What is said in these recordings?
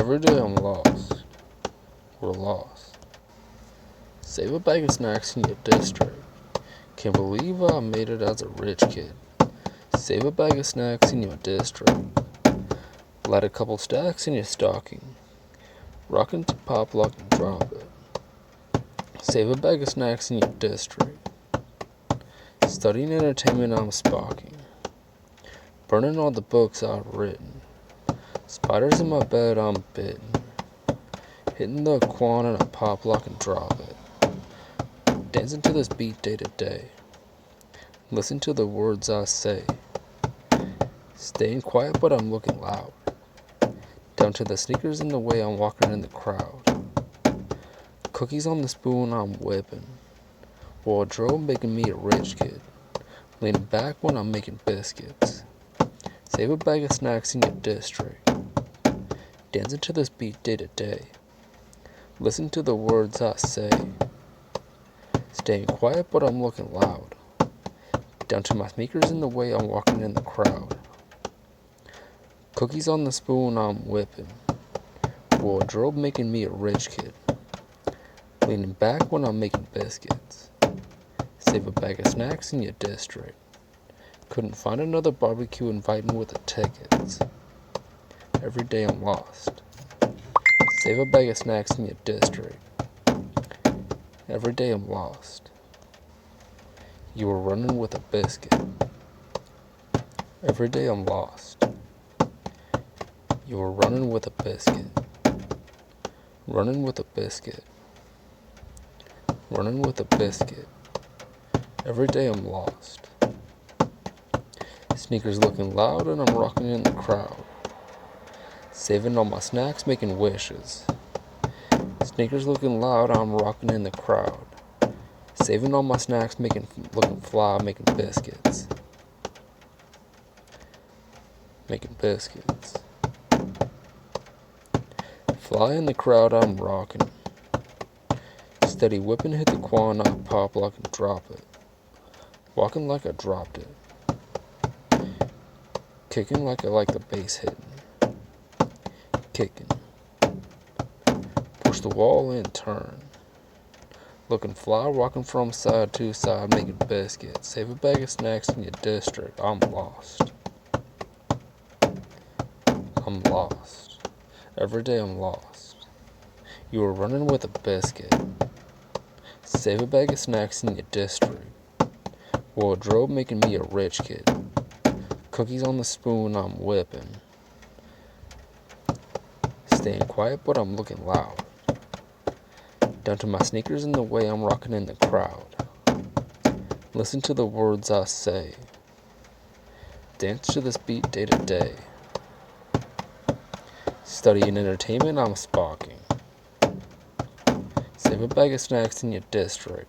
Every day I'm lost. We're lost. Save a bag of snacks in your district. Can't believe I made it as a rich kid. Save a bag of snacks in your district. Light a couple stacks in your stocking. Rockin' to pop, lock, and drop it. Save a bag of snacks in your district. Studying entertainment, I'm spocking. Burning all the books I've written. Spiders in my bed, I'm bitten. Hitting the quan and I pop, lock, and drop it. Dancing to this beat day to day. Listen to the words I say. Staying quiet, but I'm looking loud. Down to the sneakers in the way I'm walking in the crowd. Cookies on the spoon I'm whipping. Wardrobe making me a rich kid. Leaning back when I'm making biscuits. Save a bag of snacks in your district. Dancing to this beat day to day. Listen to the words I say. Staying quiet, but I'm looking loud. Down to my sneakers in the way I'm walking in the crowd. Cookies on the spoon I'm whipping. Wardrobe making me a rich kid. Leaning back when I'm making biscuits. Save a bag of snacks in your district. Couldn't find another barbecue inviting with the tickets. Every day I'm lost. Save a bag of snacks in your district. Every day I'm lost. You were running with a biscuit. Every day I'm lost. You were running with a biscuit. Running with a biscuit. Running with a biscuit. Every day I'm lost. Sneakers looking loud and I'm rocking in the crowd. Saving all my snacks, making wishes. Sneakers looking loud, I'm rocking in the crowd. Saving all my snacks, looking fly, making biscuits. Making biscuits. Fly in the crowd, I'm rocking. Steady whipping, hit the quan, I pop, lock, and drop it. Walking like I dropped it. Kicking like I like the bass hitting. Kicking. Push the wall in, turn. Looking fly, rocking from side to side, making biscuits. Save a bag of snacks in your district. I'm lost. I'm lost. Every day I'm lost. You were running with a biscuit. Save a bag of snacks in your district. Wardrobe making me a rich kid. Cookies on the spoon I'm whipping. Staying quiet, but I'm looking loud. Down to my sneakers in the way I'm rocking in the crowd. Listen to the words I say. Dance to this beat day to day. Studying entertainment, I'm spocking. Save a bag of snacks in your district.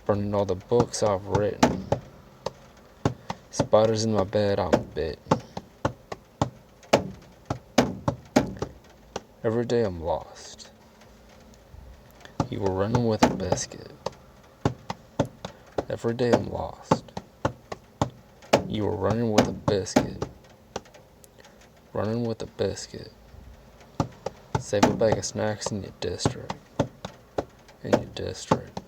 Burning all the books I've written. Spiders in my bed, I'm bitten. Every day I'm lost. You were running with a biscuit. Every day I'm lost. You were running with a biscuit. Running with a biscuit. Save a bag of snacks in your district. In your district.